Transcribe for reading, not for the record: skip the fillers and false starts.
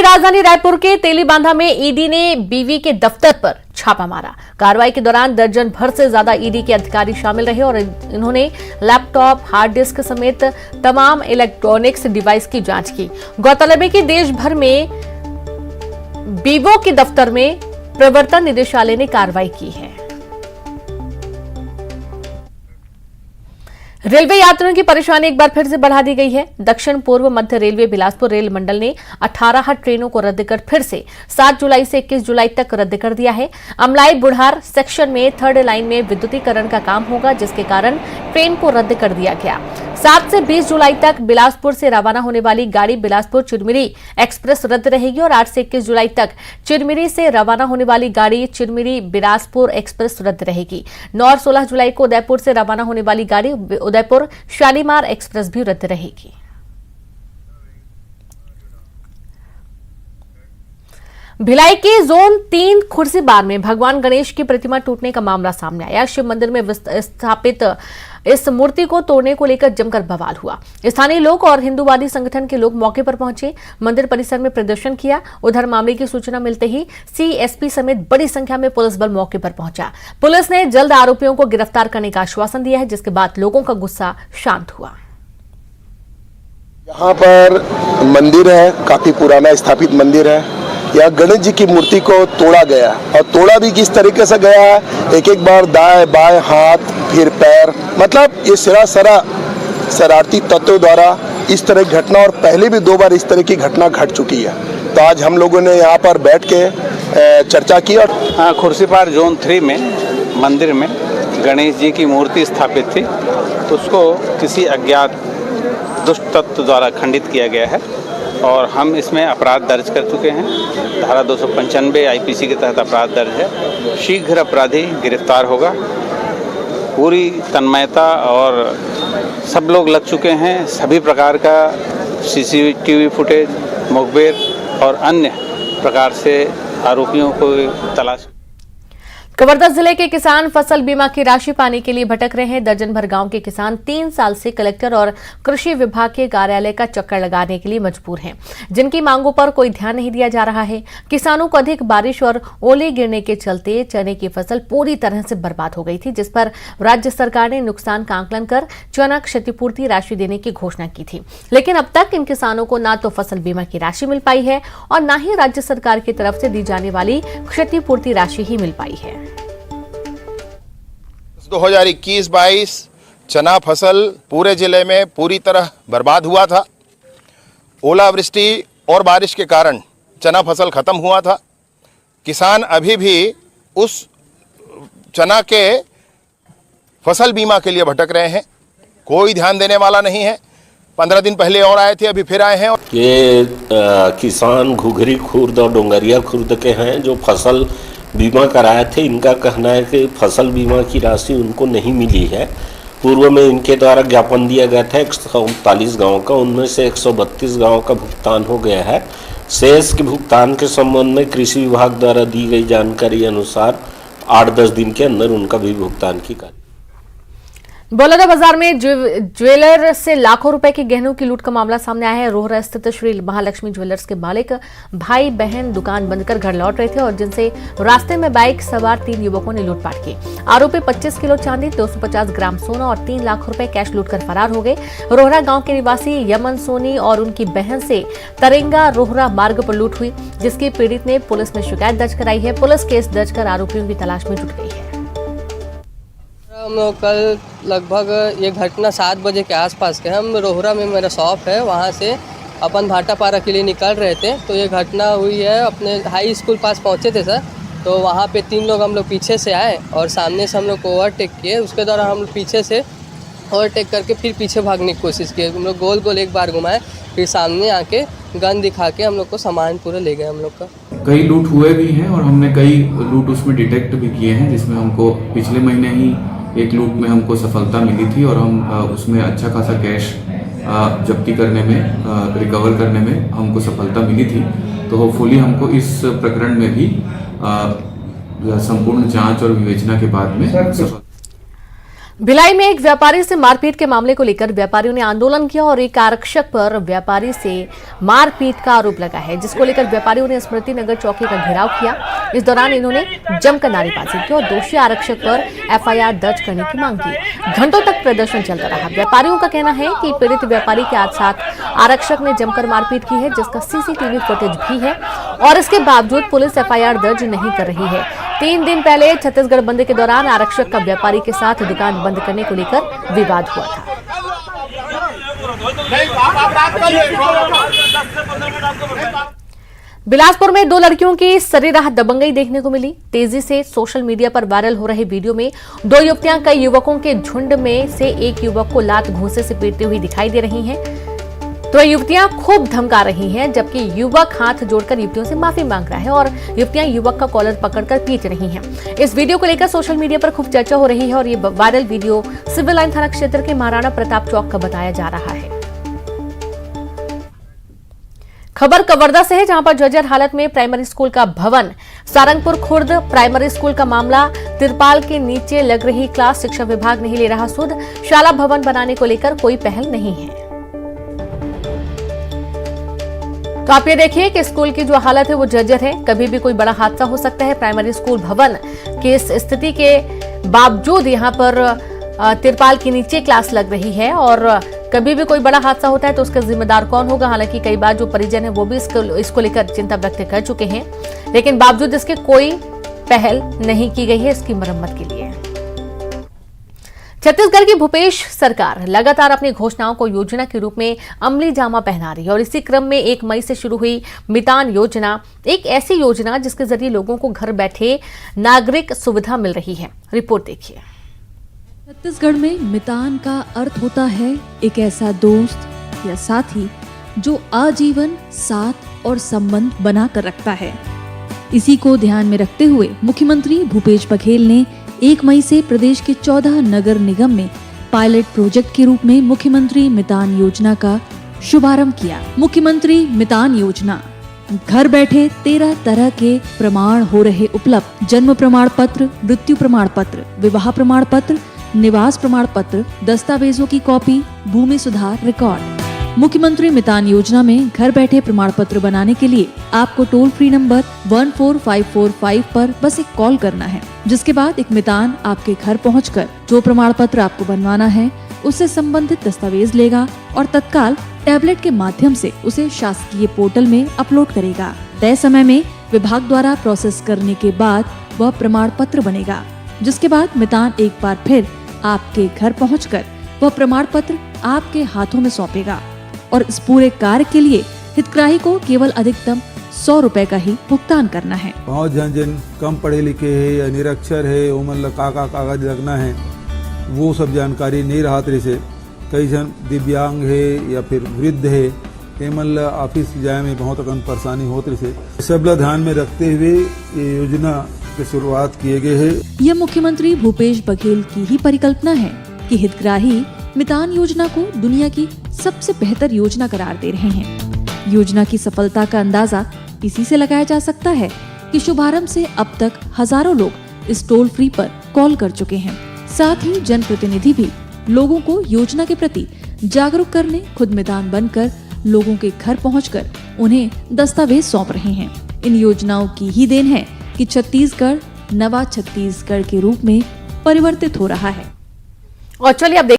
राजधानी रायपुर के तेलीबांधा में ईडी ने बीवी के दफ्तर पर छापा मारा। कार्रवाई के दौरान दर्जन भर से ज्यादा ईडी के अधिकारी शामिल रहे और इन्होंने लैपटॉप, हार्ड डिस्क समेत तमाम इलेक्ट्रॉनिक्स डिवाइस की जांच की। गौरतलब है कि देश भर में बीवो के दफ्तर में प्रवर्तन निदेशालय ने कार्रवाई की है। रेलवे यात्रियों की परेशानी एक बार फिर से बढ़ा दी गई है। दक्षिण पूर्व मध्य रेलवे बिलासपुर रेल मंडल ने 18 ट्रेनों को रद्द कर फिर से 7 जुलाई से 21 जुलाई तक रद्द कर दिया है। अमलाई बुढ़ार सेक्शन में 3rd लाइन में विद्युतीकरण का काम होगा, जिसके कारण ट्रेन को रद्द कर दिया गया। 7 से 20 जुलाई तक बिलासपुर से रवाना होने वाली गाड़ी बिलासपुर चिरमिरी एक्सप्रेस रद्द रहेगी और 8 से 21 जुलाई तक चिरमिरी से रवाना होने वाली गाड़ी चिरमिरी बिलासपुर एक्सप्रेस रद्द रहेगी। 9 और 16 जुलाई को उदयपुर से रवाना होने वाली गाड़ी उदयपुर शालीमार एक्सप्रेस भी रद्द रहेगी। भिलाई के जोन 3 खुर्सीबार में भगवान गणेश की प्रतिमा टूटने का मामला सामने आया। शिव मंदिर में स्थापित इस मूर्ति को तोड़ने को लेकर जमकर बवाल हुआ। स्थानीय लोग और हिंदूवादी संगठन के लोग मौके पर पहुंचे, मंदिर परिसर में प्रदर्शन किया। उधर मामले की सूचना मिलते ही सीएसपी समेत बड़ी संख्या में पुलिस बल मौके पर पहुंचा। पुलिस ने जल्द आरोपियों को गिरफ्तार करने का आश्वासन दिया है, जिसके बाद लोगों का गुस्सा शांत हुआ। यहाँ पर मंदिर है, काफी पुराना स्थापित मंदिर है। यहाँ गणेश जी की मूर्ति को तोड़ा गया और तोड़ा भी किस तरीके से गया है, एक बार दाएं बाएं हाथ फिर पैर, मतलब ये सरासरा शरारती तत्वों द्वारा इस तरह की घटना और पहले भी 2 बार इस तरह की घटना घट चुकी है। तो आज हम लोगों ने यहाँ पर बैठ के चर्चा की और खुर्सीपार जोन 3 में मंदिर में गणेश जी की मूर्ति स्थापित थी, उसको किसी अज्ञात दुष्ट तत्व द्वारा खंडित किया गया है और हम इसमें अपराध दर्ज कर चुके हैं। धारा 295 आईपीसी के तहत अपराध दर्ज है। शीघ्र अपराधी गिरफ्तार होगा। पूरी तन्मयता और सब लोग लग चुके हैं। सभी प्रकार का सीसीटीवी फुटेज, मुखबिर और अन्य प्रकार से आरोपियों को तलाश। कवर्धा जिले के किसान फसल बीमा की राशि पाने के लिए भटक रहे हैं। दर्जन भर गांव के किसान 3 साल से कलेक्टर और कृषि विभाग के कार्यालय का चक्कर लगाने के लिए मजबूर हैं, जिनकी मांगों पर कोई ध्यान नहीं दिया जा रहा है। किसानों को अधिक बारिश और ओले गिरने के चलते चने की फसल पूरी तरह से बर्बाद हो गई थी, जिस पर राज्य सरकार ने नुकसान का आंकलन कर चना क्षतिपूर्ति राशि देने की घोषणा की थी। लेकिन अब तक इन किसानों को न तो फसल बीमा की राशि मिल पाई है और न ही राज्य सरकार की तरफ से दी जाने वाली क्षतिपूर्ति राशि ही मिल पाई है। 2021-22 चना फसल पूरे जिले में पूरी तरह बर्बाद हुआ था। ओलावृष्टि और बारिश के कारण चना फसल खत्म हुआ था। किसान अभी भी उस चना के फसल बीमा के लिए भटक रहे हैं, कोई ध्यान देने वाला नहीं है। 15 दिन पहले और आए थे, अभी फिर आए हैं। ये किसान घुघरी खुर्द और डोंगरिया खुर्द के हैं जो फसल बीमा कराए थे। इनका कहना है कि फसल बीमा की राशि उनको नहीं मिली है। पूर्व में इनके द्वारा ज्ञापन दिया गया था 139 गाँव का, उनमें से 132 गाँव का भुगतान हो गया है। शेष के भुगतान के संबंध में कृषि विभाग द्वारा दी गई जानकारी अनुसार 8-10 दिन के अंदर उनका भी भुगतान की कार्य। बलौदा बाजार में ज्वेलर से लाखों रुपए के गहनों की लूट का मामला सामने आया है। रोहरा स्थित श्री महालक्ष्मी ज्वेलर्स के मालिक भाई बहन दुकान बंद कर घर लौट रहे थे और जिनसे रास्ते में बाइक सवार 3 युवकों ने लूटपाट की। आरोपी 25 किलो चांदी, 250 ग्राम सोना और 3 लाख रुपए कैश लूटकर फरार हो गए। रोहरा गांव के निवासी यमन सोनी और उनकी बहन से तरंगा रोहरा मार्ग पर लूट हुई, जिसकी पीड़ित ने पुलिस में शिकायत दर्ज कराई है। पुलिस केस दर्ज कर आरोपियों की तलाश में जुट गई है। हम लोग कल लगभग ये घटना 7 बजे के आसपास के, हम रोहरा में मेरा शॉप है, वहाँ से अपन भाटापारा के लिए निकल रहे थे तो ये घटना हुई है। अपने हाई स्कूल पास पहुँचे थे सर, तो वहाँ पे 3 लोग हम लोग पीछे से आए और सामने से हम लोग को ओवरटेक किए। उसके दौरान हम लोग पीछे से ओवरटेक करके फिर पीछे भागने की कोशिश की। हम लोग गोल गोल एक बार घुमाए, फिर सामने आके गन दिखा के हम लोग को सामान पूरा ले गए हम लोग का। कई लूट हुए भी हैं और हमने कई लूट उसमें डिटेक्ट भी किए हैं, जिसमें हमको पिछले महीने ही एक लूट में हमको सफलता मिली थी और हम उसमें अच्छा खासा कैश जब्ती करने में, रिकवर करने में हमको सफलता मिली थी। तो होपफुली हमको इस प्रकरण में भी संपूर्ण जांच और विवेचना के बाद में सफल। भिलाई में एक व्यापारी से मारपीट के मामले को लेकर व्यापारियों ने आंदोलन किया और एक आरक्षक पर व्यापारी से मारपीट का आरोप लगा है, जिसको लेकर व्यापारियों ने स्मृति नगर चौकी का घेराव किया। इस दौरान इन्होंने जमकर नारेबाजी की और दोषी आरक्षक पर एफआईआर दर्ज करने की मांग की। घंटों तक प्रदर्शन चलता रहा। व्यापारियों का कहना है कि पीड़ित व्यापारी के साथ आरक्षक ने जमकर मारपीट की है, जिसका सीसीटीवी फुटेज भी है और इसके बावजूद पुलिस एफआईआर दर्ज नहीं कर रही है। 3 दिन पहले छत्तीसगढ़ बंद के दौरान आरक्षक का व्यापारी के साथ दुकान बंद करने को लेकर विवाद हुआ था। बिलासपुर में 2 लड़कियों की सरेराह दबंगई देखने को मिली। तेजी से सोशल मीडिया पर वायरल हो रहे वीडियो में 2 युवतियां कई युवकों के झुंड में से एक युवक को लात घूंसे से पीटती हुई दिखाई दे रही हैं। तो युवतियां खूब धमका रही हैं, जबकि युवक हाथ जोड़कर युवतियों से माफी मांग रहा है और युवतियां युवक का कॉलर पकड़कर पीट रही हैं। इस वीडियो को लेकर सोशल मीडिया पर खूब चर्चा हो रही है और ये वायरल वीडियो सिविल लाइन थाना क्षेत्र के महाराणा प्रताप चौक का बताया जा रहा है। खबर कवर्धा से है, जहां पर जर्जर हालत में प्राइमरी स्कूल का भवन। सारंगपुर खुर्द प्राइमरी स्कूल का मामला, तिरपाल के नीचे लग रही क्लास, शिक्षा विभाग नहीं ले रहा सुध। शाला भवन बनाने को लेकर कोई पहल नहीं है। तो आप ये देखिए कि स्कूल की जो हालत है वो जर्जर है। कभी भी कोई बड़ा हादसा हो सकता है। प्राइमरी स्कूल भवन की इस स्थिति के बावजूद यहाँ पर तिरपाल के नीचे क्लास लग रही है और कभी भी कोई बड़ा हादसा होता है तो उसका जिम्मेदार कौन होगा। हालांकि कई बार जो परिजन है वो भी इसको लेकर चिंता व्यक्त कर चुके हैं, लेकिन बावजूद इसके कोई पहल नहीं की गई है इसकी मरम्मत के लिए। छत्तीसगढ़ की भूपेश सरकार लगातार अपनी घोषणाओं को योजना के रूप में अमली जामा पहना रही है और इसी क्रम में 1 मई से शुरू हुई मितान योजना एक ऐसी योजना जिसके जरिए लोगों को घर बैठे नागरिक सुविधा मिल रही है। रिपोर्ट देखिए। छत्तीसगढ़ में मितान का अर्थ होता है एक ऐसा दोस्त या साथी जो आजीवन साथ और संबंध बना कर रखता है। इसी को ध्यान में रखते हुए मुख्यमंत्री भूपेश बघेल ने 1 मई से प्रदेश के 14 नगर निगम में पायलट प्रोजेक्ट के रूप में मुख्यमंत्री मितान योजना का शुभारंभ किया। मुख्यमंत्री मितान योजना, घर बैठे 13 तरह के प्रमाण हो रहे उपलब्ध। जन्म प्रमाण पत्र, मृत्यु प्रमाण पत्र, विवाह प्रमाण पत्र, निवास प्रमाण पत्र, दस्तावेजों की कॉपी, भूमि सुधार रिकॉर्ड। मुख्यमंत्री मितान योजना में घर बैठे प्रमाण पत्र बनाने के लिए आपको टोल फ्री नंबर 14545 पर बस एक कॉल करना है, जिसके बाद एक मितान आपके घर पहुंचकर जो प्रमाण पत्र आपको बनवाना है उससे संबंधित दस्तावेज लेगा और तत्काल टैबलेट के माध्यम से उसे शासकीय पोर्टल में अपलोड करेगा। तय समय में विभाग द्वारा प्रोसेस करने के बाद वह प्रमाण पत्र बनेगा, जिसके बाद मितान एक बार फिर आपके घर पहुंचकर वह प्रमाण पत्र आपके हाथों में सौंपेगा और इस पूरे कार्य के लिए हितग्राही को केवल अधिकतम 100 रुपए का ही भुगतान करना है। बहुत जन कम पढ़े लिखे है या निरक्षर है, उमन का कागज लगना है, वो सब जानकारी नहीं रहा तरी से कई जन दिव्यांग है या फिर वृद्ध है, एमन ऑफिस जाए में बहुत अकन परेशानी होती से सब ध्यान में रखते हुए ये योजना की शुरुआत किए गए है। यह मुख्यमंत्री भूपेश बघेल की ही परिकल्पना है कि हितग्राही मितान योजना को दुनिया की सबसे बेहतर योजना करार दे रहे हैं। योजना की सफलता का अंदाजा इसी से लगाया जा सकता है कि शुभारंभ से अब तक हजारों लोग इस टोल फ्री पर कॉल कर चुके हैं। साथ ही जनप्रतिनिधि भी लोगों को योजना के प्रति जागरूक करने खुद मितान बनकर लोगों के घर पहुंचकर उन्हें दस्तावेज सौंप रहे हैं। इन योजनाओं की ही देन है कि छत्तीसगढ़ नवा छत्तीसगढ़ के रूप में परिवर्तित हो रहा है। और चलिए अब